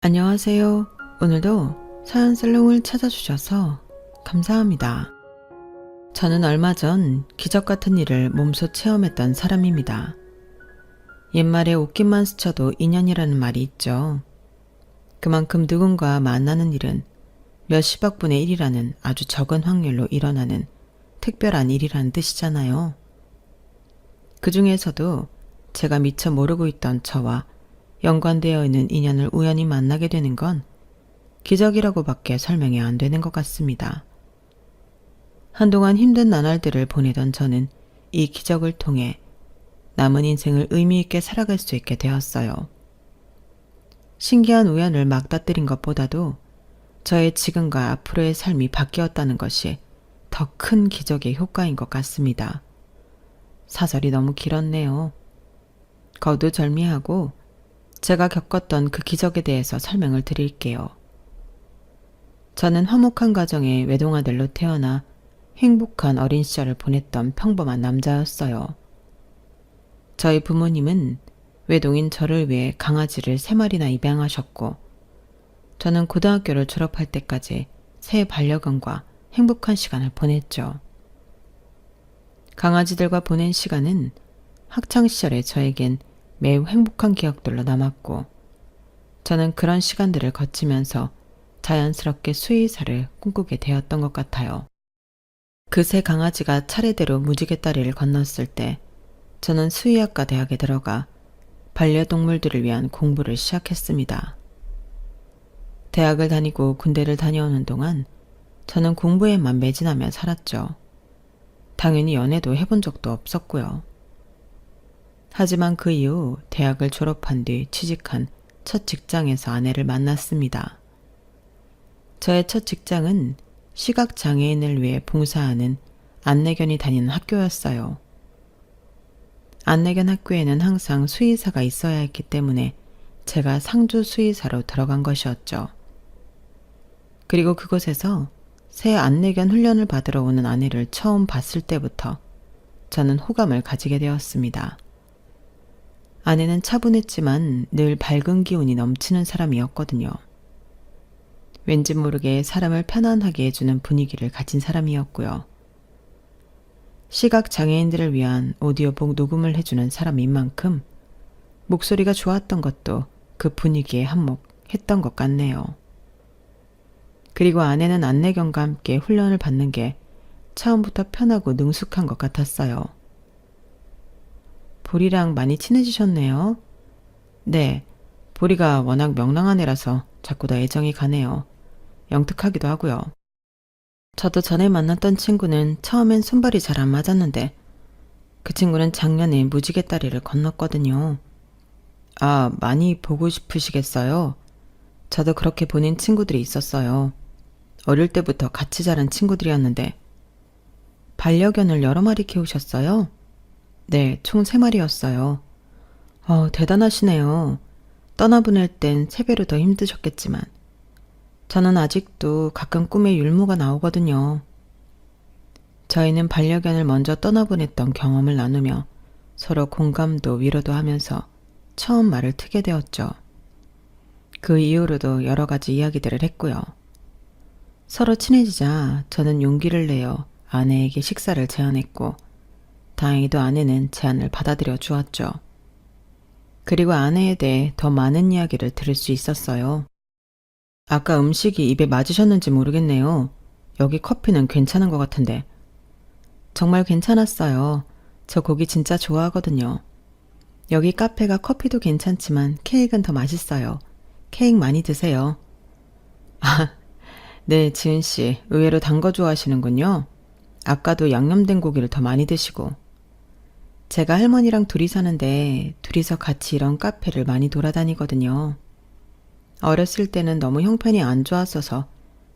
안녕하세요. 오늘도 사연 살롱을 찾아주셔서 감사합니다. 저는 얼마 전 기적 같은 일을 몸소 체험했던 사람입니다. 옛말에 옷깃만 스쳐도 인연이라는 말이 있죠. 그만큼 누군가 만나는 일은 몇십억 분의 1이라는 아주 적은 확률로 일어나는 특별한 일이라는 뜻이잖아요. 그 중에서도 제가 미처 모르고 있던 저와 연관되어 있는 인연을 우연히 만나게 되는 건 기적이라고밖에 설명이 안 되는 것 같습니다. 한동안 힘든 나날들을 보내던 저는 이 기적을 통해 남은 인생을 의미 있게 살아갈 수 있게 되었어요. 신기한 우연을 맞닥뜨린 것보다도 저의 지금과 앞으로의 삶이 바뀌었다는 것이 더 큰 기적의 효과인 것 같습니다. 사설이 너무 길었네요. 거두절미하고 제가 겪었던 그 기적에 대해서 설명을 드릴게요. 저는 화목한 가정의 외동아들로 태어나 행복한 어린 시절을 보냈던 평범한 남자였어요. 저희 부모님은 외동인 저를 위해 강아지를 3마리나 입양하셨고, 저는 고등학교를 졸업할 때까지 새 반려견과 행복한 시간을 보냈죠. 강아지들과 보낸 시간은 학창시절의 저에겐 매우 행복한 기억들로 남았고, 저는 그런 시간들을 거치면서 자연스럽게 수의사를 꿈꾸게 되었던 것 같아요. 그 세 강아지가 차례대로 무지개다리를 건넜을 때 저는 수의학과 대학에 들어가 반려동물들을 위한 공부를 시작했습니다. 대학을 다니고 군대를 다녀오는 동안 저는 공부에만 매진하며 살았죠. 당연히 연애도 해본 적도 없었고요. 하지만 그 이후 대학을 졸업한 뒤 취직한 첫 직장에서 아내를 만났습니다. 저의 첫 직장은 시각장애인을 위해 봉사하는 안내견이 다니는 학교였어요. 안내견 학교에는 항상 수의사가 있어야 했기 때문에 제가 상주 수의사로 들어간 것이었죠. 그리고 그곳에서 새 안내견 훈련을 받으러 오는 아내를 처음 봤을 때부터 저는 호감을 가지게 되었습니다. 아내는 차분했지만 늘 밝은 기운이 넘치는 사람이었거든요. 왠지 모르게 사람을 편안하게 해주는 분위기를 가진 사람이었고요. 시각장애인들을 위한 오디오북 녹음을 해주는 사람인 만큼 목소리가 좋았던 것도 그 분위기에 한몫했던 것 같네요. 그리고 아내는 안내견과 함께 훈련을 받는 게 처음부터 편하고 능숙한 것 같았어요. 보리랑 많이 친해지셨네요. 네, 보리가 워낙 명랑한 애라서 자꾸 더 애정이 가네요. 영특하기도 하고요. 저도 전에 만났던 친구는 처음엔 손발이 잘 안 맞았는데 그 친구는 작년에 무지개다리를 건넜거든요. 아, 많이 보고 싶으시겠어요? 저도 그렇게 보낸 친구들이 있었어요. 어릴 때부터 같이 자란 친구들이었는데. 반려견을 여러 마리 키우셨어요? 네, 총 3마리였어요. 대단하시네요. 떠나보낼 땐 3배로 더 힘드셨겠지만 저는 아직도 가끔 꿈에 율무가 나오거든요. 저희는 반려견을 먼저 떠나보냈던 경험을 나누며 서로 공감도 위로도 하면서 처음 말을 트게 되었죠. 그 이후로도 여러 가지 이야기들을 했고요. 서로 친해지자 저는 용기를 내어 아내에게 식사를 제안했고, 다행히도 아내는 제안을 받아들여 주었죠. 그리고 아내에 대해 더 많은 이야기를 들을 수 있었어요. 아까 음식이 입에 맞으셨는지 모르겠네요. 여기 커피는 괜찮은 것 같은데. 정말 괜찮았어요. 저 고기 진짜 좋아하거든요. 여기 카페가 커피도 괜찮지만 케이크는 더 맛있어요. 케이크 많이 드세요. 아, 네, 지은 씨. 의외로 단 거 좋아하시는군요. 아까도 양념된 고기를 더 많이 드시고. 제가 할머니랑 둘이 사는데 둘이서 같이 이런 카페를 많이 돌아다니거든요. 어렸을 때는 너무 형편이 안 좋았어서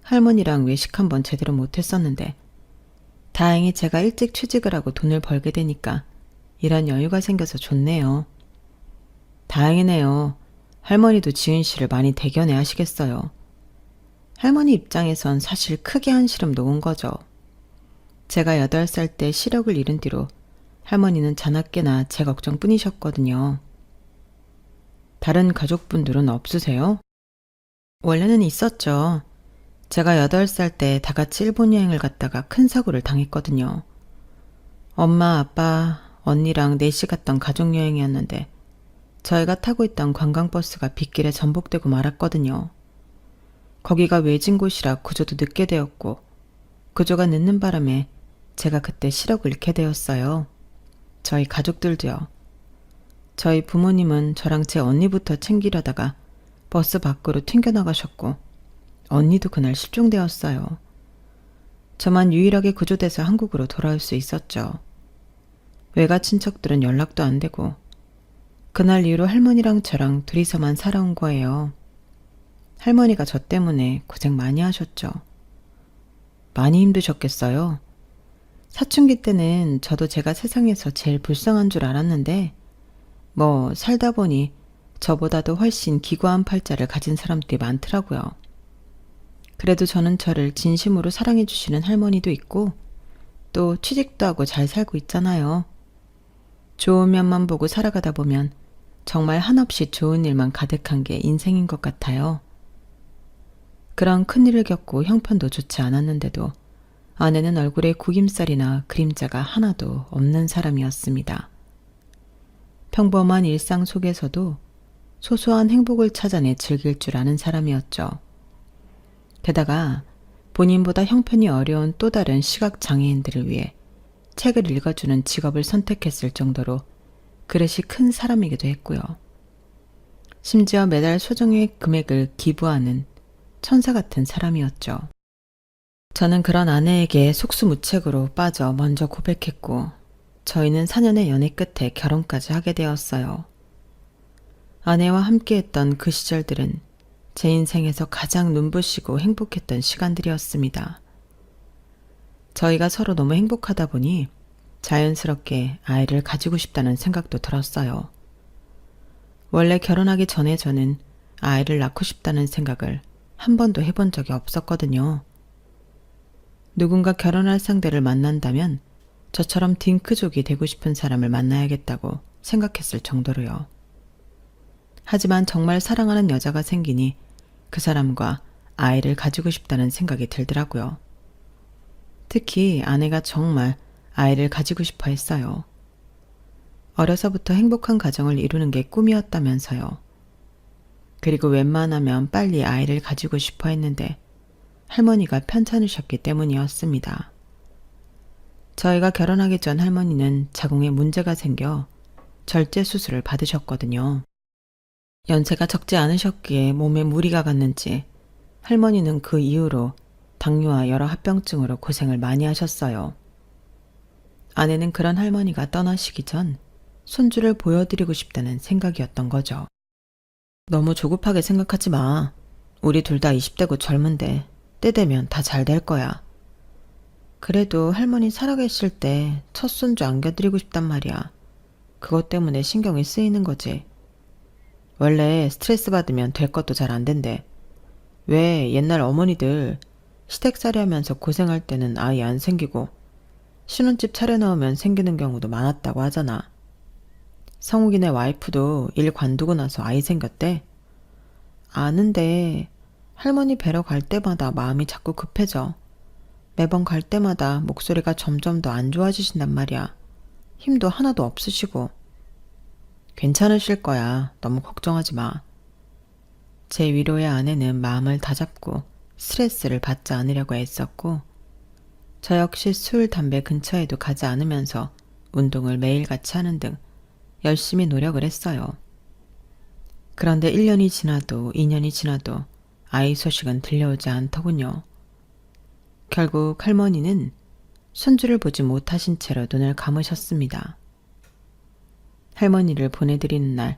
할머니랑 외식 한번 제대로 못했었는데, 다행히 제가 일찍 취직을 하고 돈을 벌게 되니까 이런 여유가 생겨서 좋네요. 다행이네요. 할머니도 지은 씨를 많이 대견해 하시겠어요. 할머니 입장에선 사실 크게 한시름 놓은 거죠. 제가 8살 때 시력을 잃은 뒤로 할머니는 자나깨나 제 걱정뿐이셨거든요. 다른 가족분들은 없으세요? 원래는 있었죠. 제가 8살 때 다 같이 일본 여행을 갔다가 큰 사고를 당했거든요. 엄마, 아빠, 언니랑 넷이 갔던 가족여행이었는데 저희가 타고 있던 관광버스가 빗길에 전복되고 말았거든요. 거기가 외진 곳이라 구조도 늦게 되었고 구조가 늦는 바람에 제가 그때 시력을 잃게 되었어요. 저희 가족들도요. 저희 부모님은 저랑 제 언니부터 챙기려다가 버스 밖으로 튕겨나가셨고 언니도 그날 실종되었어요. 저만 유일하게 구조돼서 한국으로 돌아올 수 있었죠. 외가 친척들은 연락도 안 되고 그날 이후로 할머니랑 저랑 둘이서만 살아온 거예요. 할머니가 저 때문에 고생 많이 하셨죠. 많이 힘드셨겠어요. 사춘기 때는 저도 제가 세상에서 제일 불쌍한 줄 알았는데 살다 보니 저보다도 훨씬 기구한 팔자를 가진 사람들이 많더라고요. 그래도 저는 저를 진심으로 사랑해 주시는 할머니도 있고 또 취직도 하고 잘 살고 있잖아요. 좋은 면만 보고 살아가다 보면 정말 한없이 좋은 일만 가득한 게 인생인 것 같아요. 그런 큰일을 겪고 형편도 좋지 않았는데도 아내는 얼굴에 구김살이나 그림자가 하나도 없는 사람이었습니다. 평범한 일상 속에서도 소소한 행복을 찾아내 즐길 줄 아는 사람이었죠. 게다가 본인보다 형편이 어려운 또 다른 시각장애인들을 위해 책을 읽어주는 직업을 선택했을 정도로 그릇이 큰 사람이기도 했고요. 심지어 매달 소정의 금액을 기부하는 천사 같은 사람이었죠. 저는 그런 아내에게 속수무책으로 빠져 먼저 고백했고 저희는 4년의 연애 끝에 결혼까지 하게 되었어요. 아내와 함께했던 그 시절들은 제 인생에서 가장 눈부시고 행복했던 시간들이었습니다. 저희가 서로 너무 행복하다 보니 자연스럽게 아이를 가지고 싶다는 생각도 들었어요. 원래 결혼하기 전에 저는 아이를 낳고 싶다는 생각을 한 번도 해본 적이 없었거든요. 누군가 결혼할 상대를 만난다면 저처럼 딩크족이 되고 싶은 사람을 만나야겠다고 생각했을 정도로요. 하지만 정말 사랑하는 여자가 생기니 그 사람과 아이를 가지고 싶다는 생각이 들더라고요. 특히 아내가 정말 아이를 가지고 싶어 했어요. 어려서부터 행복한 가정을 이루는 게 꿈이었다면서요. 그리고 웬만하면 빨리 아이를 가지고 싶어 했는데 할머니가 편찮으셨기 때문이었습니다. 저희가 결혼하기 전 할머니는 자궁에 문제가 생겨 절제 수술을 받으셨거든요. 연세가 적지 않으셨기에 몸에 무리가 갔는지 할머니는 그 이후로 당뇨와 여러 합병증으로 고생을 많이 하셨어요. 아내는 그런 할머니가 떠나시기 전 손주를 보여드리고 싶다는 생각이었던 거죠. 너무 조급하게 생각하지 마. 우리 둘 다 20대고 젊은데 때 되면 다 잘 될 거야. 그래도 할머니 살아계실 때 첫 손주 안겨드리고 싶단 말이야. 그것 때문에 신경이 쓰이는 거지. 원래 스트레스 받으면 될 것도 잘 안 된대. 왜 옛날 어머니들 시댁살이 하면서 고생할 때는 아이 안 생기고 신혼집 차려놓으면 생기는 경우도 많았다고 하잖아. 성욱이네 와이프도 일 관두고 나서 아이 생겼대. 아는데 할머니 뵈러 갈 때마다 마음이 자꾸 급해져. 매번 갈 때마다 목소리가 점점 더 안 좋아지신단 말이야. 힘도 하나도 없으시고. 괜찮으실 거야. 너무 걱정하지 마. 제 위로의 아내는 마음을 다잡고 스트레스를 받지 않으려고 애썼고 저 역시 술, 담배 근처에도 가지 않으면서 운동을 매일같이 하는 등 열심히 노력을 했어요. 그런데 1년이 지나도 2년이 지나도 아이 소식은 들려오지 않더군요. 결국 할머니는 손주를 보지 못하신 채로 눈을 감으셨습니다. 할머니를 보내드리는 날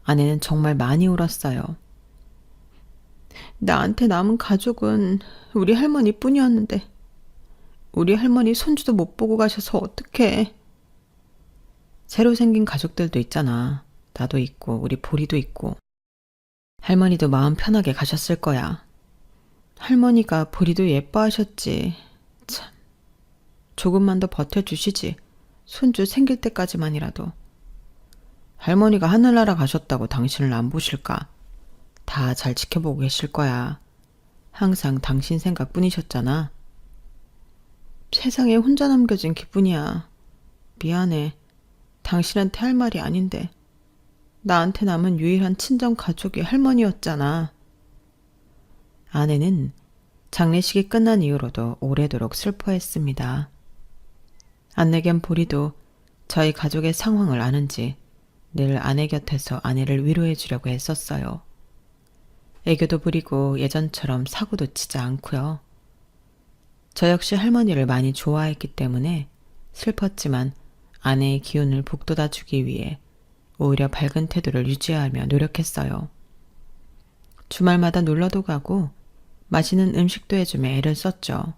아내는 정말 많이 울었어요. 나한테 남은 가족은 우리 할머니뿐이었는데 우리 할머니 손주도 못 보고 가셔서 어떡해. 새로 생긴 가족들도 있잖아. 나도 있고 우리 보리도 있고. 할머니도 마음 편하게 가셨을 거야. 할머니가 보리도 예뻐하셨지. 참. 조금만 더 버텨주시지. 손주 생길 때까지만이라도. 할머니가 하늘나라 가셨다고 당신을 안 보실까? 다 잘 지켜보고 계실 거야. 항상 당신 생각뿐이셨잖아. 세상에 혼자 남겨진 기분이야. 미안해. 당신한테 할 말이 아닌데. 나한테 남은 유일한 친정 가족이 할머니였잖아. 아내는 장례식이 끝난 이후로도 오래도록 슬퍼했습니다. 안내 겸 보리도 저희 가족의 상황을 아는지 늘 아내 곁에서 아내를 위로해 주려고 했었어요. 애교도 부리고 예전처럼 사고도 치지 않고요. 저 역시 할머니를 많이 좋아했기 때문에 슬펐지만 아내의 기운을 북돋아 주기 위해 오히려 밝은 태도를 유지하며 노력했어요. 주말마다 놀러도 가고 맛있는 음식도 해주며 애를 썼죠.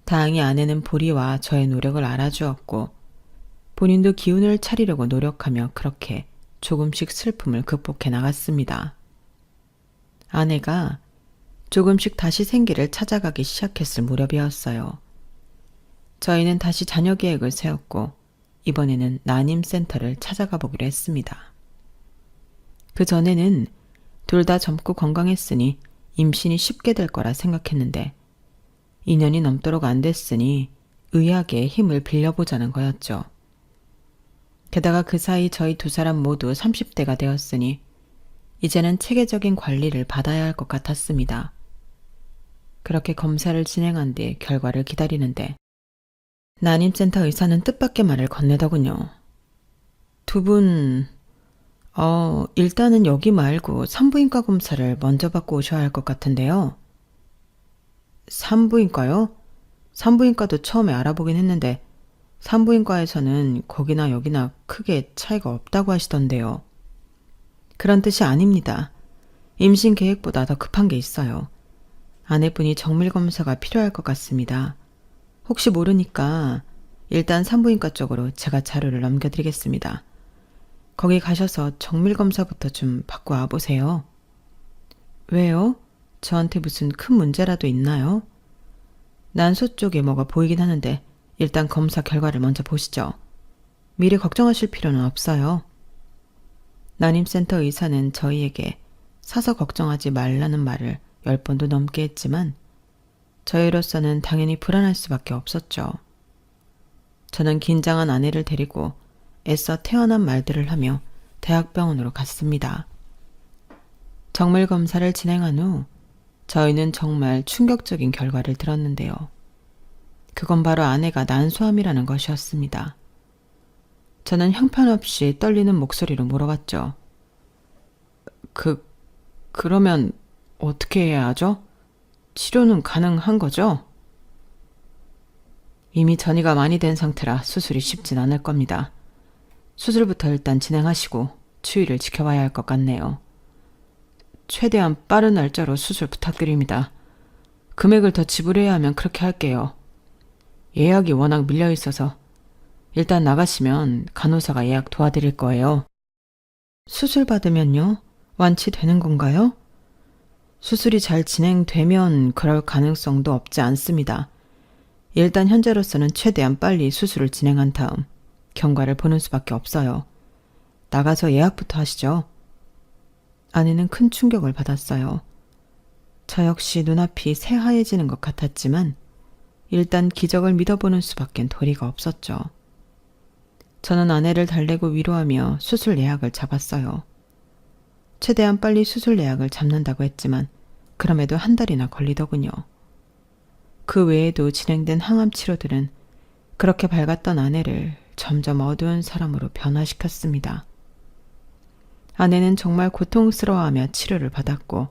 다행히 아내는 보리와 저의 노력을 알아주었고 본인도 기운을 차리려고 노력하며 그렇게 조금씩 슬픔을 극복해 나갔습니다. 아내가 조금씩 다시 생기를 찾아가기 시작했을 무렵이었어요. 저희는 다시 자녀 계획을 세웠고 이번에는 난임센터를 찾아가 보기로 했습니다. 그 전에는 둘 다 젊고 건강했으니 임신이 쉽게 될 거라 생각했는데 2년이 넘도록 안 됐으니 의학의 힘을 빌려보자는 거였죠. 게다가 그 사이 저희 두 사람 모두 30대가 되었으니 이제는 체계적인 관리를 받아야 할 것 같았습니다. 그렇게 검사를 진행한 뒤 결과를 기다리는데 난임센터 의사는 뜻밖의 말을 건네더군요. 두 분, 일단은 여기 말고 산부인과 검사를 먼저 받고 오셔야 할 것 같은데요. 산부인과요? 산부인과도 처음에 알아보긴 했는데 산부인과에서는 거기나 여기나 크게 차이가 없다고 하시던데요. 그런 뜻이 아닙니다. 임신 계획보다 더 급한 게 있어요. 아내분이 정밀검사가 필요할 것 같습니다. 혹시 모르니까 일단 산부인과 쪽으로 제가 자료를 넘겨드리겠습니다. 거기 가셔서 정밀검사부터 좀 받고 와보세요. 왜요? 저한테 무슨 큰 문제라도 있나요? 난소 쪽에 뭐가 보이긴 하는데 일단 검사 결과를 먼저 보시죠. 미리 걱정하실 필요는 없어요. 난임센터 의사는 저희에게 사서 걱정하지 말라는 말을 10번도 넘게 했지만 저희로서는 당연히 불안할 수밖에 없었죠. 저는 긴장한 아내를 데리고 애써 태어난 말들을 하며 대학병원으로 갔습니다. 정밀검사를 진행한 후 저희는 정말 충격적인 결과를 들었는데요. 그건 바로 아내가 난소암이라는 것이었습니다. 저는 형편없이 떨리는 목소리로 물어봤죠. 그러면 어떻게 해야 하죠? 치료는 가능한 거죠? 이미 전이가 많이 된 상태라 수술이 쉽진 않을 겁니다. 수술부터 일단 진행하시고 추이를 지켜봐야 할 것 같네요. 최대한 빠른 날짜로 수술 부탁드립니다. 금액을 더 지불해야 하면 그렇게 할게요. 예약이 워낙 밀려 있어서 일단 나가시면 간호사가 예약 도와드릴 거예요. 수술 받으면요? 완치되는 건가요? 수술이 잘 진행되면 그럴 가능성도 없지 않습니다. 일단 현재로서는 최대한 빨리 수술을 진행한 다음 경과를 보는 수밖에 없어요. 나가서 예약부터 하시죠. 아내는 큰 충격을 받았어요. 저 역시 눈앞이 새하얘지는 것 같았지만 일단 기적을 믿어보는 수밖엔 도리가 없었죠. 저는 아내를 달래고 위로하며 수술 예약을 잡았어요. 최대한 빨리 수술 예약을 잡는다고 했지만 그럼에도 한 달이나 걸리더군요. 그 외에도 진행된 항암 치료들은 그렇게 밝았던 아내를 점점 어두운 사람으로 변화시켰습니다. 아내는 정말 고통스러워하며 치료를 받았고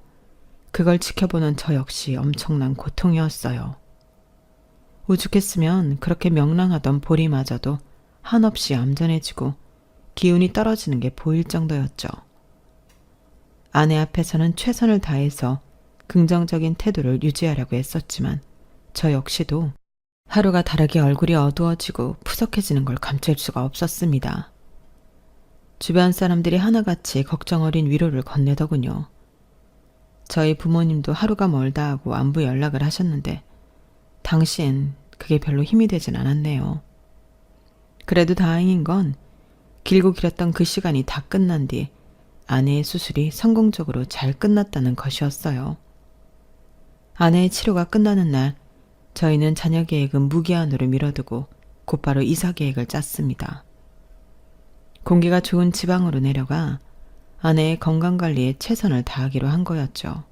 그걸 지켜보는 저 역시 엄청난 고통이었어요. 오죽했으면 그렇게 명랑하던 보리마저도 한없이 얌전해지고 기운이 떨어지는 게 보일 정도였죠. 아내 앞에서는 최선을 다해서 긍정적인 태도를 유지하려고 했었지만 저 역시도 하루가 다르게 얼굴이 어두워지고 푸석해지는 걸 감출 수가 없었습니다. 주변 사람들이 하나같이 걱정 어린 위로를 건네더군요. 저희 부모님도 하루가 멀다 하고 안부 연락을 하셨는데 당시엔 그게 별로 힘이 되진 않았네요. 그래도 다행인 건 길고 길었던 그 시간이 다 끝난 뒤 아내의 수술이 성공적으로 잘 끝났다는 것이었어요. 아내의 치료가 끝나는 날 저희는 자녀 계획은 무기한으로 미뤄두고 곧바로 이사 계획을 짰습니다. 공기가 좋은 지방으로 내려가 아내의 건강관리에 최선을 다하기로 한 거였죠.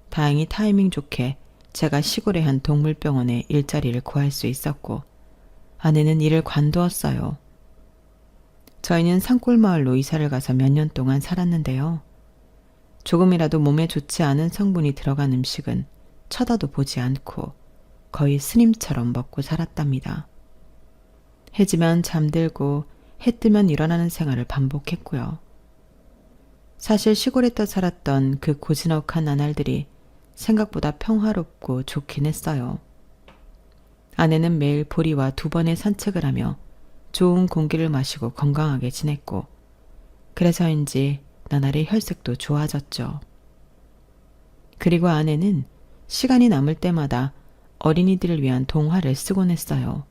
다행히 타이밍 좋게 제가 시골의 한 동물병원에 일자리를 구할 수 있었고 아내는 일을 관두었어요. 저희는 산골마을로 이사를 가서 몇 년 동안 살았는데요. 조금이라도 몸에 좋지 않은 성분이 들어간 음식은 쳐다도 보지 않고 거의 스님처럼 먹고 살았답니다. 해지면 잠들고 해 뜨면 일어나는 생활을 반복했고요. 사실 시골에 떠 살았던 그 고즈넉한 나날들이 생각보다 평화롭고 좋긴 했어요. 아내는 매일 보리와 2번의 산책을 하며 좋은 공기를 마시고 건강하게 지냈고 그래서인지 나날의 혈색도 좋아졌죠. 그리고 아내는 시간이 남을 때마다 어린이들을 위한 동화를 쓰곤 했어요.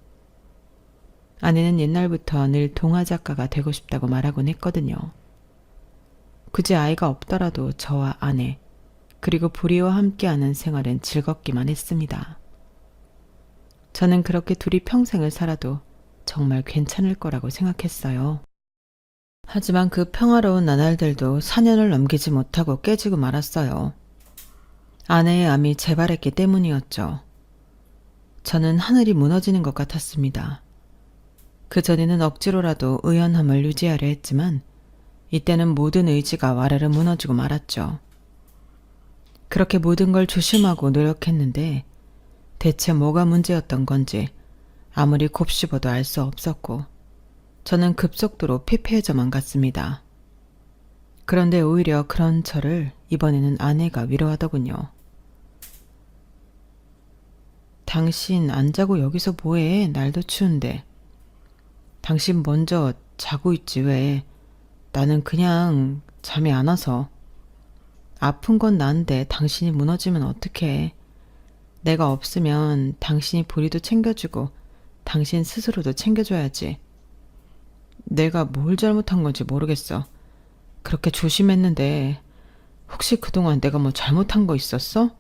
아내는 옛날부터 늘 동화 작가가 되고 싶다고 말하곤 했거든요. 굳이 아이가 없더라도 저와 아내, 그리고 보리와 함께하는 생활은 즐겁기만 했습니다. 저는 그렇게 둘이 평생을 살아도 정말 괜찮을 거라고 생각했어요. 하지만 그 평화로운 나날들도 4년을 넘기지 못하고 깨지고 말았어요. 아내의 암이 재발했기 때문이었죠. 저는 하늘이 무너지는 것 같았습니다. 그전에는 억지로라도 의연함을 유지하려 했지만 이때는 모든 의지가 와르르 무너지고 말았죠. 그렇게 모든 걸 조심하고 노력했는데 대체 뭐가 문제였던 건지 아무리 곱씹어도 알 수 없었고 저는 급속도로 피폐해져만 갔습니다. 그런데 오히려 그런 저를 이번에는 아내가 위로하더군요. 당신 안 자고 여기서 뭐해? 날도 추운데. 당신 먼저 자고 있지 왜? 나는 그냥 잠이 안 와서. 아픈 건 난데 당신이 무너지면 어떡해. 내가 없으면 당신이 보리도 챙겨주고 당신 스스로도 챙겨줘야지. 내가 뭘 잘못한 건지 모르겠어. 그렇게 조심했는데 혹시 그동안 내가 뭐 잘못한 거 있었어?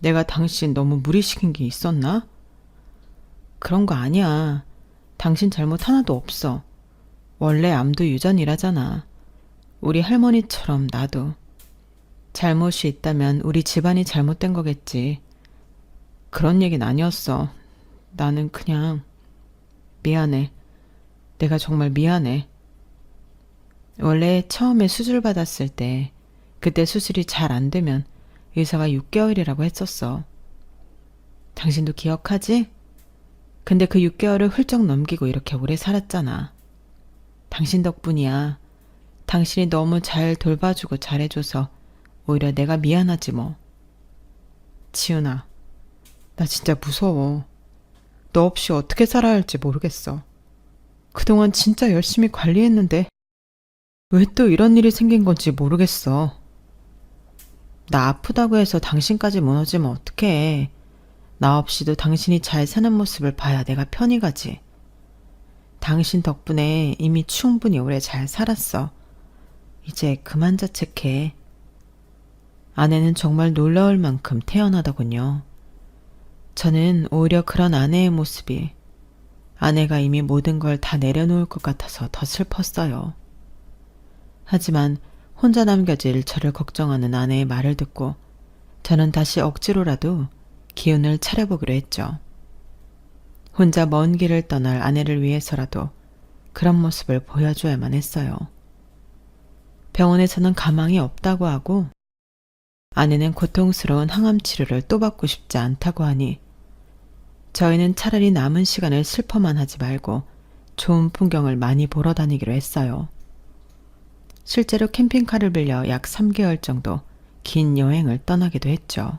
내가 당신 너무 무리시킨 게 있었나? 그런 거 아니야. 당신 잘못 하나도 없어. 원래 암도 유전이라잖아. 우리 할머니처럼 나도. 잘못이 있다면 우리 집안이 잘못된 거겠지. 그런 얘기는 아니었어. 나는 그냥 미안해. 내가 정말 미안해. 원래 처음에 수술 받았을 때 그때 수술이 잘 안 되면 의사가 6개월이라고 했었어. 당신도 기억하지? 근데 그 6개월을 훌쩍 넘기고 이렇게 오래 살았잖아. 당신 덕분이야. 당신이 너무 잘 돌봐주고 잘해줘서 오히려 내가 미안하지 뭐. 지은아, 나 진짜 무서워. 너 없이 어떻게 살아야 할지 모르겠어. 그동안 진짜 열심히 관리했는데 왜 또 이런 일이 생긴 건지 모르겠어. 나 아프다고 해서 당신까지 무너지면 어떡해. 나 없이도 당신이 잘 사는 모습을 봐야 내가 편히 가지. 당신 덕분에 이미 충분히 오래 잘 살았어. 이제 그만 자책해. 아내는 정말 놀라울 만큼 태연하더군요. 저는 오히려 그런 아내의 모습이 아내가 이미 모든 걸 다 내려놓을 것 같아서 더 슬펐어요. 하지만 혼자 남겨질 저를 걱정하는 아내의 말을 듣고 저는 다시 억지로라도 기운을 차려보기로 했죠. 혼자 먼 길을 떠날 아내를 위해서라도 그런 모습을 보여줘야만 했어요. 병원에서는 가망이 없다고 하고 아내는 고통스러운 항암 치료를 또 받고 싶지 않다고 하니 저희는 차라리 남은 시간을 슬퍼만 하지 말고 좋은 풍경을 많이 보러 다니기로 했어요. 실제로 캠핑카를 빌려 약 3개월 정도 긴 여행을 떠나기도 했죠.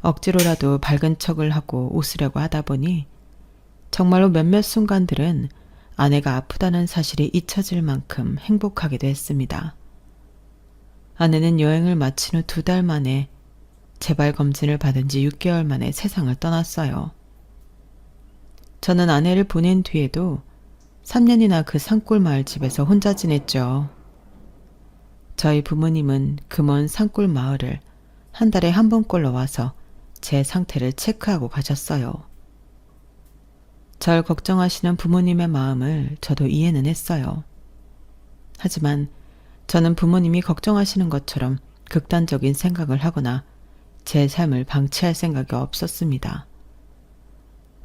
억지로라도 밝은 척을 하고 웃으려고 하다 보니 정말로 몇몇 순간들은 아내가 아프다는 사실이 잊혀질 만큼 행복하기도 했습니다. 아내는 여행을 마친 후 2달 만에 재발 검진을 받은 지 6개월 만에 세상을 떠났어요. 저는 아내를 보낸 뒤에도 3년이나 그 산골 마을 집에서 혼자 지냈죠. 저희 부모님은 그 먼 산골 마을을 한 달에 한 번꼴로 와서 제 상태를 체크하고 가셨어요. 절 걱정하시는 부모님의 마음을 저도 이해는 했어요. 하지만 저는 부모님이 걱정하시는 것처럼 극단적인 생각을 하거나 제 삶을 방치할 생각이 없었습니다.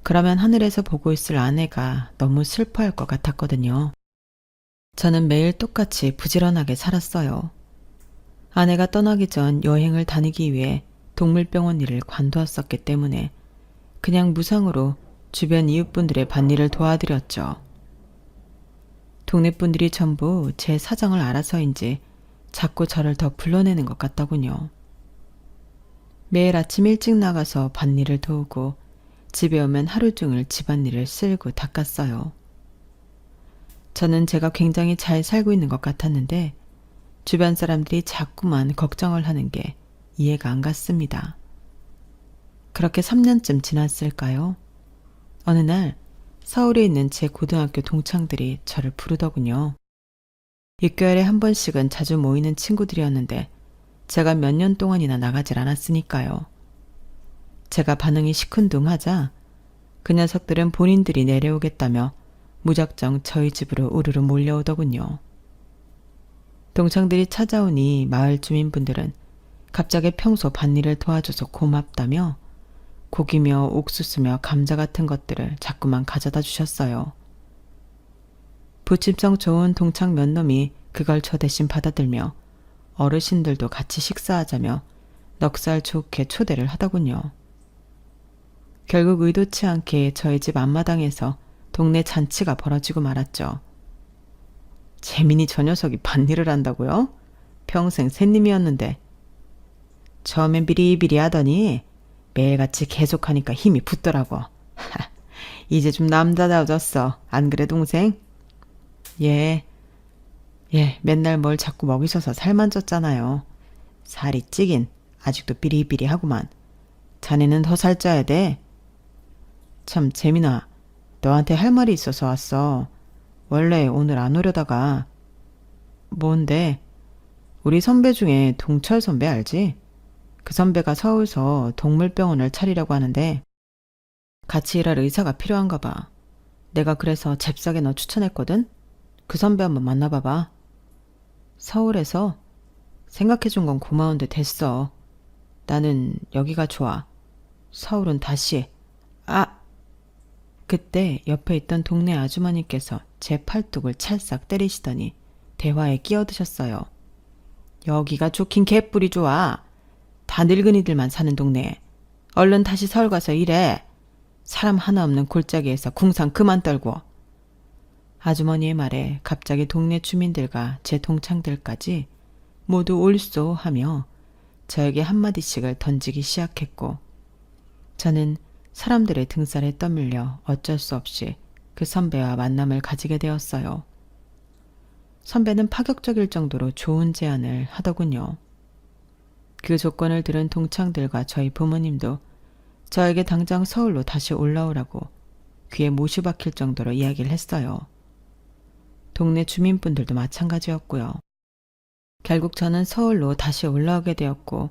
그러면 하늘에서 보고 있을 아내가 너무 슬퍼할 것 같았거든요. 저는 매일 똑같이 부지런하게 살았어요. 아내가 떠나기 전 여행을 다니기 위해 동물병원 일을 관두었었기 때문에 그냥 무상으로 주변 이웃분들의 밭일을 도와드렸죠. 동네 분들이 전부 제 사정을 알아서인지 자꾸 저를 더 불러내는 것 같더군요. 매일 아침 일찍 나가서 밭일을 도우고 집에 오면 하루 종일 집안일을 쓸고 닦았어요. 저는 제가 굉장히 잘 살고 있는 것 같았는데 주변 사람들이 자꾸만 걱정을 하는 게 이해가 안 갔습니다. 그렇게 3년쯤 지났을까요? 어느 날 서울에 있는 제 고등학교 동창들이 저를 부르더군요. 6개월에 한 번씩은 자주 모이는 친구들이었는데 제가 몇 년 동안이나 나가질 않았으니까요. 제가 반응이 시큰둥하자 그 녀석들은 본인들이 내려오겠다며 무작정 저희 집으로 우르르 몰려오더군요. 동창들이 찾아오니 마을 주민분들은 갑자기 평소 밭일을 도와줘서 고맙다며 고기며 옥수수며 감자 같은 것들을 자꾸만 가져다 주셨어요. 부침성 좋은 동창 몇 놈이 그걸 저 대신 받아들며 어르신들도 같이 식사하자며 넉살 좋게 초대를 하더군요. 결국 의도치 않게 저희 집 앞마당에서 동네 잔치가 벌어지고 말았죠. 재민이 저 녀석이 밭일을 한다고요? 평생 샌님이었는데. 처음엔 비리비리 하더니 매일같이 계속하니까 힘이 붙더라고. 이제 좀 남자다워졌어. 안 그래 동생? 예, 맨날 뭘 자꾸 먹이셔서 살만 쪘잖아요. 살이 찌긴 아직도 비리비리하구만. 자네는 더 살쪄야 돼. 참 재민아, 너한테 할 말이 있어서 왔어. 원래 오늘 안 오려다가. 뭔데? 우리 선배 중에 동철 선배 알지? 그 선배가 서울서 동물병원을 차리려고 하는데 같이 일할 의사가 필요한가 봐. 내가 그래서 잽싸게 너 추천했거든? 그 선배 한번 만나봐봐. 서울에서? 생각해준 건 고마운데 됐어. 나는 여기가 좋아. 서울은 다시. 아! 그때 옆에 있던 동네 아주머니께서 제 팔뚝을 찰싹 때리시더니 대화에 끼어드셨어요. 여기가 좋긴 개뿔이 좋아. 다 늙은이들만 사는 동네에. 얼른 다시 서울 가서 일해. 사람 하나 없는 골짜기에서 궁상 그만 떨고. 아주머니의 말에 갑자기 동네 주민들과 제 동창들까지 모두 옳소 하며 저에게 한마디씩을 던지기 시작했고 저는 사람들의 등살에 떠밀려 어쩔 수 없이 그 선배와 만남을 가지게 되었어요. 선배는 파격적일 정도로 좋은 제안을 하더군요. 그 조건을 들은 동창들과 저희 부모님도 저에게 당장 서울로 다시 올라오라고 귀에 못이 박힐 정도로 이야기를 했어요. 동네 주민분들도 마찬가지였고요. 결국 저는 서울로 다시 올라오게 되었고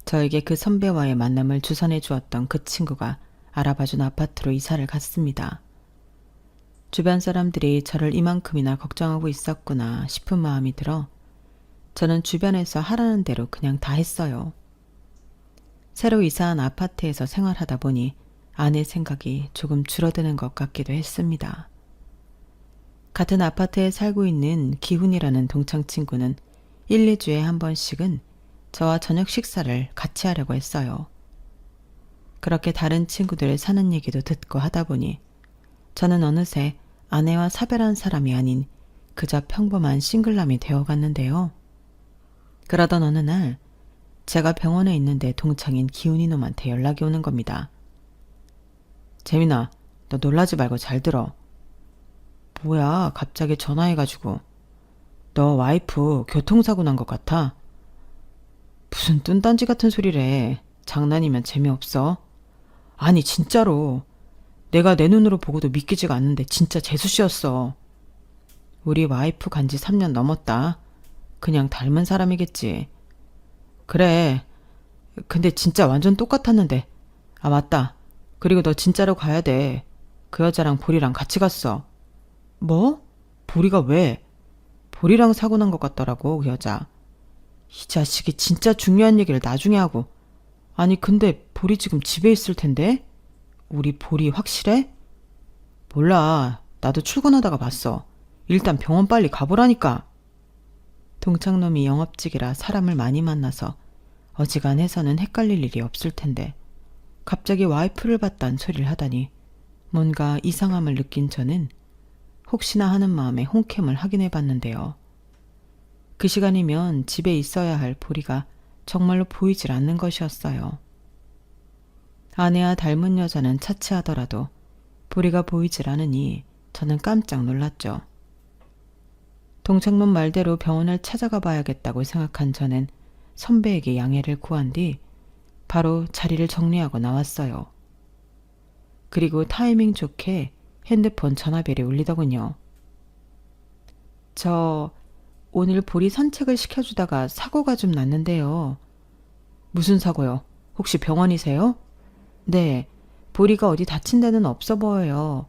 저에게 그 선배와의 만남을 주선해 주었던 그 친구가 알아봐준 아파트로 이사를 갔습니다. 주변 사람들이 저를 이만큼이나 걱정하고 있었구나 싶은 마음이 들어 저는 주변에서 하라는 대로 그냥 다 했어요. 새로 이사한 아파트에서 생활하다 보니 아내 생각이 조금 줄어드는 것 같기도 했습니다. 같은 아파트에 살고 있는 기훈이라는 동창 친구는 1, 2주에 한 번씩은 저와 저녁 식사를 같이 하려고 했어요. 그렇게 다른 친구들의 사는 얘기도 듣고 하다 보니 저는 어느새 아내와 사별한 사람이 아닌 그저 평범한 싱글남이 되어갔는데요. 그러던 어느 날 제가 병원에 있는데 동창인 기훈이 놈한테 연락이 오는 겁니다. 재민아, 너 놀라지 말고 잘 들어. 뭐야, 갑자기 전화해가지고. 너 와이프 교통사고 난 것 같아. 무슨 뚠딴지 같은 소리래. 장난이면 재미없어. 아니 진짜로. 내가 내 눈으로 보고도 믿기지가 않는데 진짜 재수씨였어. 우리 와이프 간지 3년 넘었다. 그냥 닮은 사람이겠지. 그래. 근데 진짜 완전 똑같았는데. 아, 맞다. 그리고 너 진짜로 가야 돼. 그 여자랑 보리랑 같이 갔어. 뭐? 보리가 왜? 보리랑 사고 난 것 같더라고, 그 여자. 이 자식이 진짜 중요한 얘기를 나중에 하고. 아니, 근데 보리 지금 집에 있을 텐데? 우리 보리 확실해? 몰라. 나도 출근하다가 봤어. 일단 병원 빨리 가보라니까. 동창놈이 영업직이라 사람을 많이 만나서 어지간해서는 헷갈릴 일이 없을 텐데 갑자기 와이프를 봤단 소리를 하다니 뭔가 이상함을 느낀 저는 혹시나 하는 마음에 홈캠을 확인해 봤는데요. 그 시간이면 집에 있어야 할 보리가 정말로 보이질 않는 것이었어요. 아내와 닮은 여자는 차치하더라도 보리가 보이질 않으니 저는 깜짝 놀랐죠. 동창문 말대로 병원을 찾아가 봐야겠다고 생각한 저는 선배에게 양해를 구한 뒤 바로 자리를 정리하고 나왔어요. 그리고 타이밍 좋게 핸드폰 전화벨이 울리더군요. 저 오늘 보리 산책을 시켜주다가 사고가 좀 났는데요. 무슨 사고요? 혹시 병원이세요? 네, 보리가 어디 다친 데는 없어 보여요.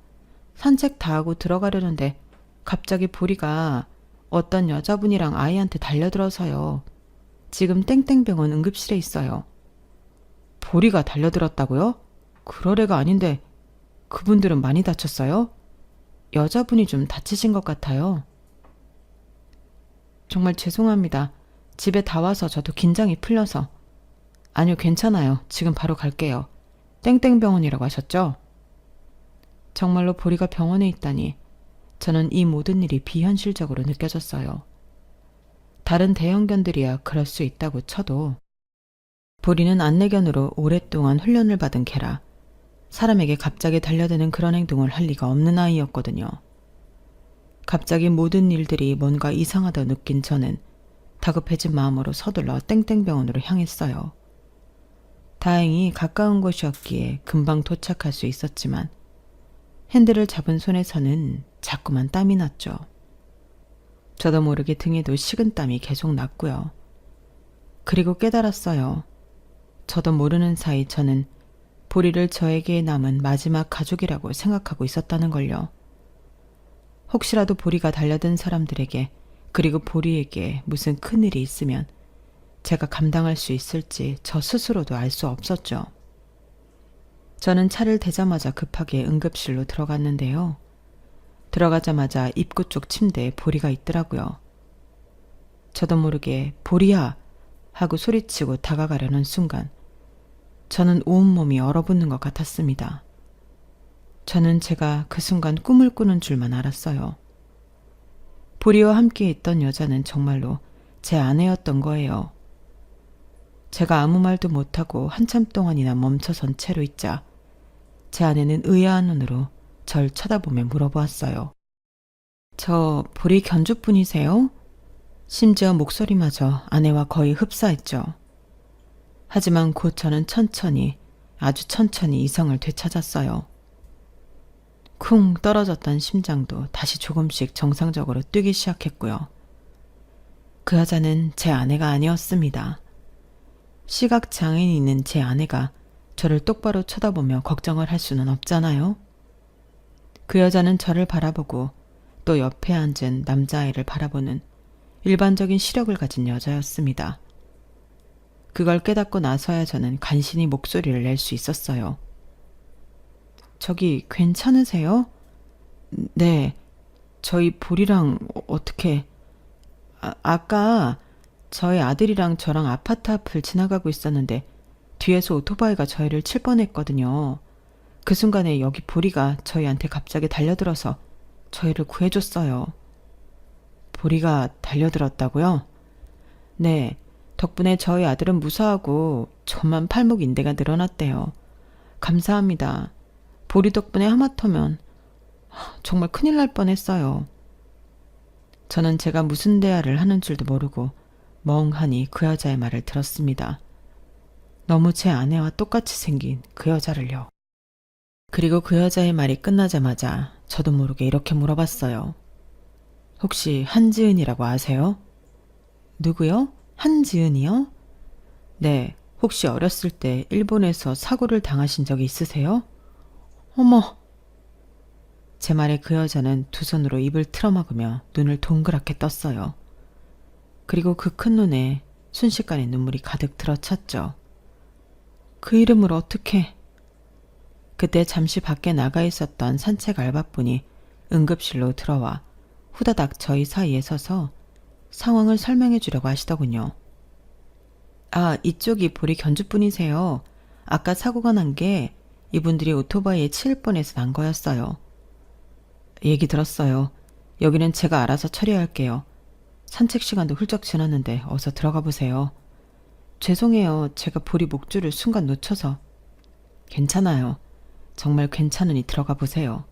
산책 다 하고 들어가려는데 갑자기 보리가 어떤 여자분이랑 아이한테 달려들어서요. 지금 땡땡병원 응급실에 있어요. 보리가 달려들었다고요? 그럴 애가 아닌데 그분들은 많이 다쳤어요? 여자분이 좀 다치신 것 같아요. 정말 죄송합니다. 집에 다 와서 저도 긴장이 풀려서. 아니요, 괜찮아요. 지금 바로 갈게요. 땡땡병원이라고 하셨죠? 정말로 보리가 병원에 있다니 저는 이 모든 일이 비현실적으로 느껴졌어요. 다른 대형견들이야 그럴 수 있다고 쳐도 보리는 안내견으로 오랫동안 훈련을 받은 개라 사람에게 갑자기 달려드는 그런 행동을 할 리가 없는 아이였거든요. 갑자기 모든 일들이 뭔가 이상하다 느낀 저는 다급해진 마음으로 서둘러 땡땡병원으로 향했어요. 다행히 가까운 곳이었기에 금방 도착할 수 있었지만 핸들을 잡은 손에서는 자꾸만 땀이 났죠. 저도 모르게 등에도 식은땀이 계속 났고요. 그리고 깨달았어요. 저도 모르는 사이 저는 보리를 저에게 남은 마지막 가족이라고 생각하고 있었다는 걸요. 혹시라도 보리가 달려든 사람들에게 그리고 보리에게 무슨 큰일이 있으면 제가 감당할 수 있을지 저 스스로도 알 수 없었죠. 저는 차를 대자마자 급하게 응급실로 들어갔는데요. 들어가자마자 입구 쪽 침대에 보리가 있더라고요. 저도 모르게 보리야 하고 소리치고 다가가려는 순간 저는 온몸이 얼어붙는 것 같았습니다. 저는 제가 그 순간 꿈을 꾸는 줄만 알았어요. 보리와 함께 있던 여자는 정말로 제 아내였던 거예요. 제가 아무 말도 못하고 한참 동안이나 멈춰선 채로 있자 제 아내는 의아한 눈으로 절 쳐다보며 물어보았어요. 저 보리 견주분이세요? 심지어 목소리마저 아내와 거의 흡사했죠. 하지만 곧 저는 천천히 아주 천천히 이성을 되찾았어요. 쿵 떨어졌던 심장도 다시 조금씩 정상적으로 뛰기 시작했고요. 그 여자는 제 아내가 아니었습니다. 시각장애인이 있는 제 아내가 저를 똑바로 쳐다보며 걱정을 할 수는 없잖아요. 그 여자는 저를 바라보고 또 옆에 앉은 남자아이를 바라보는 일반적인 시력을 가진 여자였습니다. 그걸 깨닫고 나서야 저는 간신히 목소리를 낼 수 있었어요. 저기 괜찮으세요? 네, 저희 보리랑 어떻게... 아까 저희 아들이랑 저랑 아파트 앞을 지나가고 있었는데 뒤에서 오토바이가 저희를 칠 뻔했거든요. 그 순간에 여기 보리가 저희한테 갑자기 달려들어서 저희를 구해줬어요. 보리가 달려들었다고요? 네, 덕분에 저희 아들은 무사하고 저만 팔목 인대가 늘어났대요. 감사합니다. 보리 덕분에 하마터면 정말 큰일 날 뻔했어요. 저는 제가 무슨 대화를 하는 줄도 모르고 멍하니 그 여자의 말을 들었습니다. 너무 제 아내와 똑같이 생긴 그 여자를요. 그리고 그 여자의 말이 끝나자마자 저도 모르게 이렇게 물어봤어요. 혹시 한지은이라고 아세요? 누구요? 한지은이요? 네, 혹시 어렸을 때 일본에서 사고를 당하신 적이 있으세요? 어머! 제 말에 그 여자는 두 손으로 입을 틀어막으며 눈을 동그랗게 떴어요. 그리고 그 큰 눈에 순식간에 눈물이 가득 들어찼죠. 그 이름을 어떻게... 그때 잠시 밖에 나가 있었던 산책 알바분이 응급실로 들어와 후다닥 저희 사이에 서서 상황을 설명해 주려고 하시더군요. 아, 이쪽이 보리 견주분이세요. 아까 사고가 난 게 이분들이 오토바이에 치일 뻔해서 난 거였어요. 얘기 들었어요. 여기는 제가 알아서 처리할게요. 산책 시간도 훌쩍 지났는데 어서 들어가 보세요. 죄송해요. 제가 보리 목줄을 순간 놓쳐서. 괜찮아요. 정말 괜찮으니 들어가 보세요.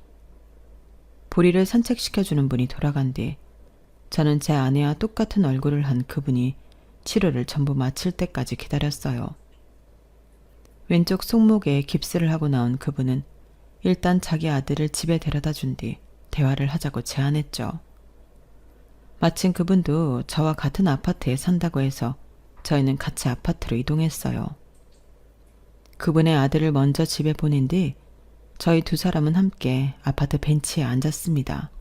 보리를 산책시켜주는 분이 돌아간 뒤 저는 제 아내와 똑같은 얼굴을 한 그분이 치료를 전부 마칠 때까지 기다렸어요. 왼쪽 손목에 깁스를 하고 나온 그분은 일단 자기 아들을 집에 데려다 준 뒤 대화를 하자고 제안했죠. 마침 그분도 저와 같은 아파트에 산다고 해서 저희는 같이 아파트로 이동했어요. 그분의 아들을 먼저 집에 보낸 뒤 저희 두 사람은 함께 아파트 벤치에 앉았습니다.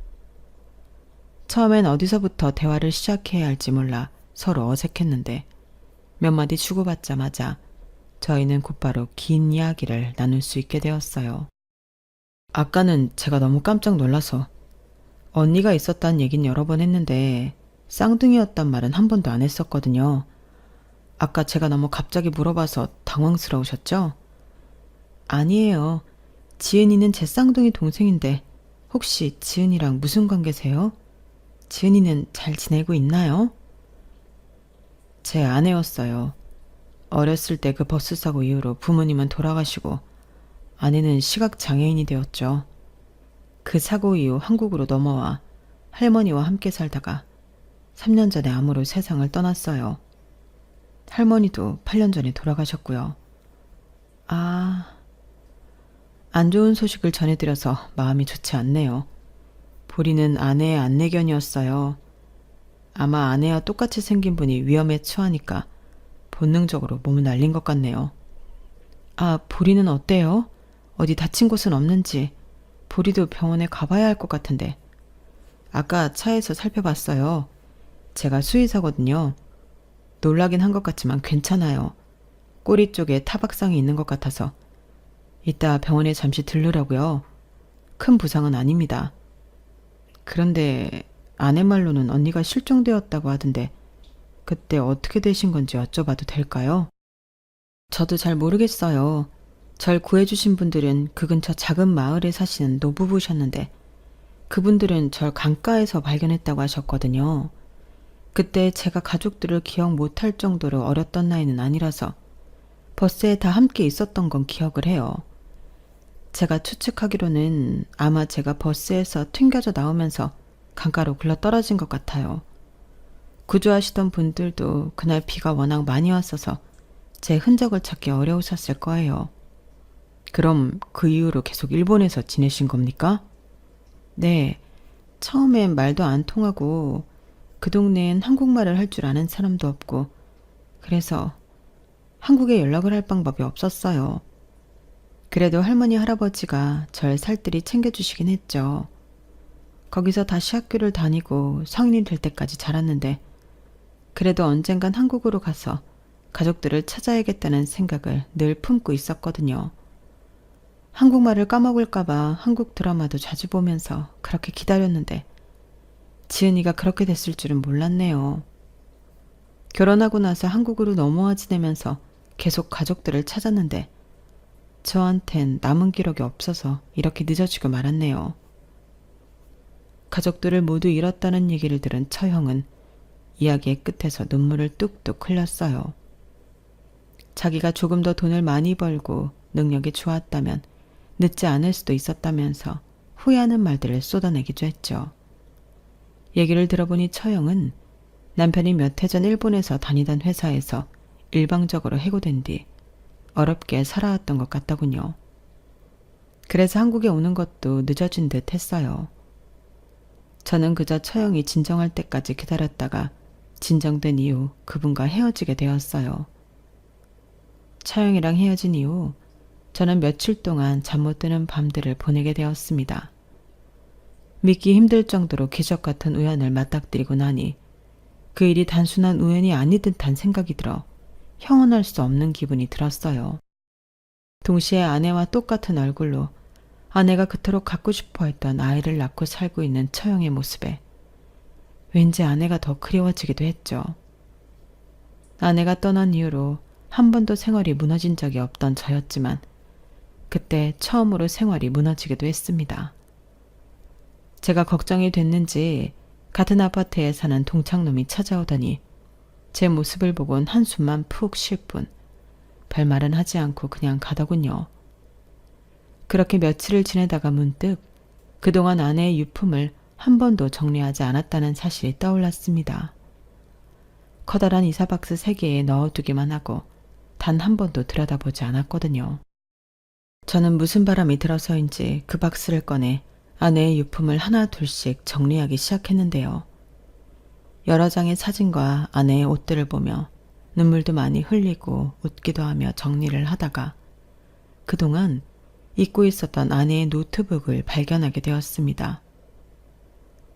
처음엔 어디서부터 대화를 시작해야 할지 몰라 서로 어색했는데 몇 마디 주고받자마자 저희는 곧바로 긴 이야기를 나눌 수 있게 되었어요. 아까는 제가 너무 깜짝 놀라서 언니가 있었다는 얘긴 여러 번 했는데 쌍둥이였단 말은 한 번도 안 했었거든요. 아까 제가 너무 갑자기 물어봐서 당황스러우셨죠? 아니에요. 지은이는 제 쌍둥이 동생인데 혹시 지은이랑 무슨 관계세요? 지은이는 잘 지내고 있나요? 제 아내였어요. 어렸을 때 그 버스 사고 이후로 부모님은 돌아가시고 아내는 시각장애인이 되었죠. 그 사고 이후 한국으로 넘어와 할머니와 함께 살다가 3년 전에 암으로 세상을 떠났어요. 할머니도 8년 전에 돌아가셨고요. 안 좋은 소식을 전해드려서 마음이 좋지 않네요. 보리는 아내의 안내견이었어요. 아마 아내와 똑같이 생긴 분이 위험에 처하니까 본능적으로 몸을 날린 것 같네요. 아, 보리는 어때요? 어디 다친 곳은 없는지. 보리도 병원에 가봐야 할 것 같은데. 아까 차에서 살펴봤어요. 제가 수의사거든요. 놀라긴 한 것 같지만 괜찮아요. 꼬리 쪽에 타박상이 있는 것 같아서 이따 병원에 잠시 들르라고요. 큰 부상은 아닙니다. 그런데 아내 말로는 언니가 실종되었다고 하던데 그때 어떻게 되신 건지 여쭤봐도 될까요? 저도 잘 모르겠어요. 절 구해주신 분들은 그 근처 작은 마을에 사시는 노부부셨는데 그분들은 절 강가에서 발견했다고 하셨거든요. 그때 제가 가족들을 기억 못할 정도로 어렸던 나이는 아니라서 버스에 다 함께 있었던 건 기억을 해요. 제가 추측하기로는 아마 제가 버스에서 튕겨져 나오면서 강가로 굴러 떨어진 것 같아요. 구조하시던 분들도 그날 비가 워낙 많이 왔어서 제 흔적을 찾기 어려우셨을 거예요. 그럼 그 이후로 계속 일본에서 지내신 겁니까? 네, 처음엔 말도 안 통하고 그 동네엔 한국말을 할 줄 아는 사람도 없고 그래서 한국에 연락을 할 방법이 없었어요. 그래도 할머니 할아버지가 절 살뜰히 챙겨주시긴 했죠. 거기서 다시 학교를 다니고 성인이 될 때까지 자랐는데 그래도 언젠간 한국으로 가서 가족들을 찾아야겠다는 생각을 늘 품고 있었거든요. 한국말을 까먹을까봐 한국 드라마도 자주 보면서 그렇게 기다렸는데 지은이가 그렇게 됐을 줄은 몰랐네요. 결혼하고 나서 한국으로 넘어와 지내면서 계속 가족들을 찾았는데 저한텐 남은 기록이 없어서 이렇게 늦어지고 말았네요. 가족들을 모두 잃었다는 얘기를 들은 처형은 이야기의 끝에서 눈물을 뚝뚝 흘렸어요. 자기가 조금 더 돈을 많이 벌고 능력이 좋았다면 늦지 않을 수도 있었다면서 후회하는 말들을 쏟아내기도 했죠. 얘기를 들어보니 처형은 남편이 몇 해 전 일본에서 다니던 회사에서 일방적으로 해고된 뒤 어렵게 살아왔던 것 같더군요. 그래서 한국에 오는 것도 늦어진 듯 했어요. 저는 그저 처형이 진정할 때까지 기다렸다가 진정된 이후 그분과 헤어지게 되었어요. 차영이랑 헤어진 이후 저는 며칠 동안 잠 못 드는 밤들을 보내게 되었습니다. 믿기 힘들 정도로 기적 같은 우연을 맞닥뜨리고 나니 그 일이 단순한 우연이 아닌 듯한 생각이 들어 형언할 수 없는 기분이 들었어요. 동시에 아내와 똑같은 얼굴로 아내가 그토록 갖고 싶어 했던 아이를 낳고 살고 있는 처형의 모습에 왠지 아내가 더 그리워지기도 했죠. 아내가 떠난 이후로 한 번도 생활이 무너진 적이 없던 저였지만 그때 처음으로 생활이 무너지기도 했습니다. 제가 걱정이 됐는지 같은 아파트에 사는 동창놈이 찾아오더니 제 모습을 보곤 한숨만 푹 쉴 뿐 별말은 하지 않고 그냥 가더군요. 그렇게 며칠을 지내다가 문득 그동안 아내의 유품을 한 번도 정리하지 않았다는 사실이 떠올랐습니다. 커다란 이사박스 3개에 넣어두기만 하고 단 한 번도 들여다보지 않았거든요. 저는 무슨 바람이 들어서인지 그 박스를 꺼내 아내의 유품을 하나 둘씩 정리하기 시작했는데요. 여러 장의 사진과 아내의 옷들을 보며 눈물도 많이 흘리고 웃기도 하며 정리를 하다가 그동안 잊고 있었던 아내의 노트북을 발견하게 되었습니다.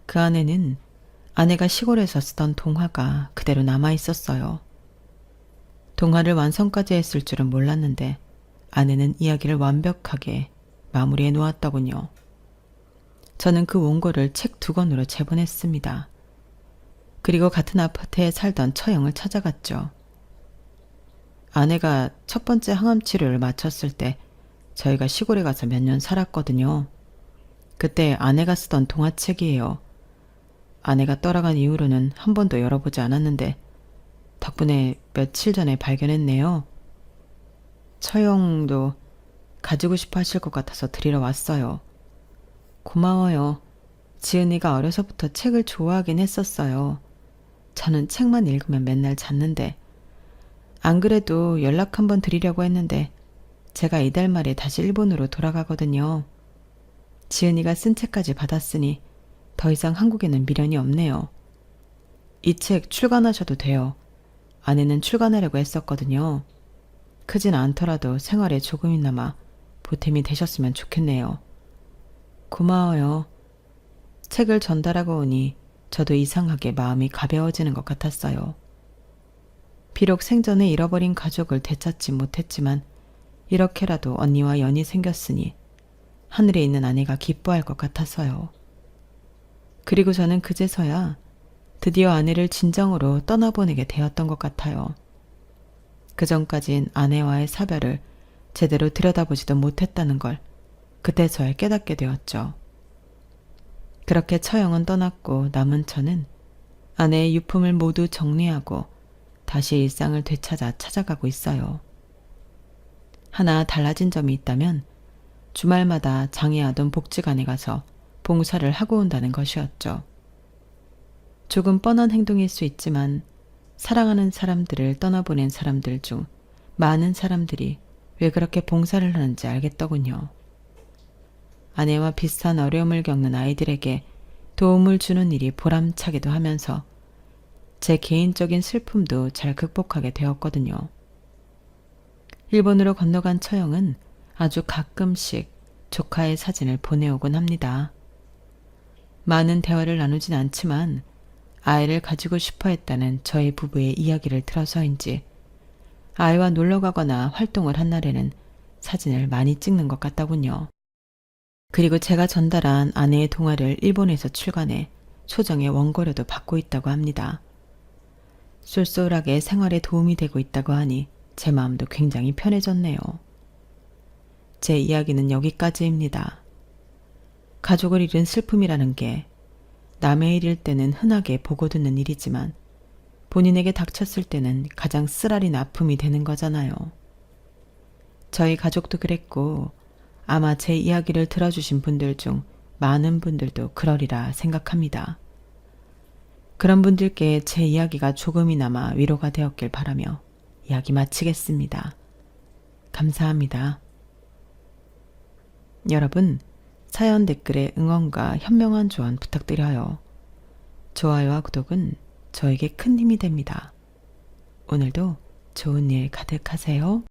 그 안에는 아내가 시골에서 쓰던 동화가 그대로 남아 있었어요. 동화를 완성까지 했을 줄은 몰랐는데 아내는 이야기를 완벽하게 마무리해 놓았더군요. 저는 그 원고를 책 2권으로 재본했습니다. 그리고 같은 아파트에 살던 처형을 찾아갔죠. 아내가 첫 번째 항암 치료를 마쳤을 때 저희가 시골에 가서 몇 년 살았거든요. 그때 아내가 쓰던 동화책이에요. 아내가 떠나간 이후로는 한 번도 열어보지 않았는데 덕분에 며칠 전에 발견했네요. 처형도 가지고 싶어 하실 것 같아서 드리러 왔어요. 고마워요. 지은이가 어려서부터 책을 좋아하긴 했었어요. 저는 책만 읽으면 맨날 잤는데 안 그래도 연락 한번 드리려고 했는데 제가 이달 말에 다시 일본으로 돌아가거든요. 지은이가 쓴 책까지 받았으니 더 이상 한국에는 미련이 없네요. 이 책 출간하셔도 돼요. 아내는 출간하려고 했었거든요. 크진 않더라도 생활에 조금이나마 보탬이 되셨으면 좋겠네요. 고마워요. 책을 전달하고 오니 저도 이상하게 마음이 가벼워지는 것 같았어요. 비록 생전에 잃어버린 가족을 되찾지 못했지만 이렇게라도 언니와 연이 생겼으니 하늘에 있는 아내가 기뻐할 것 같아서요. 그리고 저는 그제서야 드디어 아내를 진정으로 떠나보내게 되었던 것 같아요. 그전까진 아내와의 사별을 제대로 들여다보지도 못했다는 걸 그때서야 깨닫게 되었죠. 그렇게 처형은 떠났고 남은 저는 아내의 유품을 모두 정리하고 다시 일상을 되찾아 찾아가고 있어요. 하나 달라진 점이 있다면 주말마다 장애아동 복지관에 가서 봉사를 하고 온다는 것이었죠. 조금 뻔한 행동일 수 있지만 사랑하는 사람들을 떠나보낸 사람들 중 많은 사람들이 왜 그렇게 봉사를 하는지 알겠더군요. 아내와 비슷한 어려움을 겪는 아이들에게 도움을 주는 일이 보람차기도 하면서 제 개인적인 슬픔도 잘 극복하게 되었거든요. 일본으로 건너간 처형은 아주 가끔씩 조카의 사진을 보내오곤 합니다. 많은 대화를 나누진 않지만 아이를 가지고 싶어 했다는 저희 부부의 이야기를 들어서인지 아이와 놀러 가거나 활동을 한 날에는 사진을 많이 찍는 것 같더군요. 그리고 제가 전달한 아내의 동화를 일본에서 출간해 소정의 원고료도 받고 있다고 합니다. 쏠쏠하게 생활에 도움이 되고 있다고 하니 제 마음도 굉장히 편해졌네요. 제 이야기는 여기까지입니다. 가족을 잃은 슬픔이라는 게 남의 일일 때는 흔하게 보고 듣는 일이지만 본인에게 닥쳤을 때는 가장 쓰라린 아픔이 되는 거잖아요. 저희 가족도 그랬고 아마 제 이야기를 들어주신 분들 중 많은 분들도 그러리라 생각합니다. 그런 분들께 제 이야기가 조금이나마 위로가 되었길 바라며 이야기 마치겠습니다. 감사합니다. 여러분, 사연 댓글에 응원과 현명한 조언 부탁드려요. 좋아요와 구독은 저에게 큰 힘이 됩니다. 오늘도 좋은 일 가득하세요.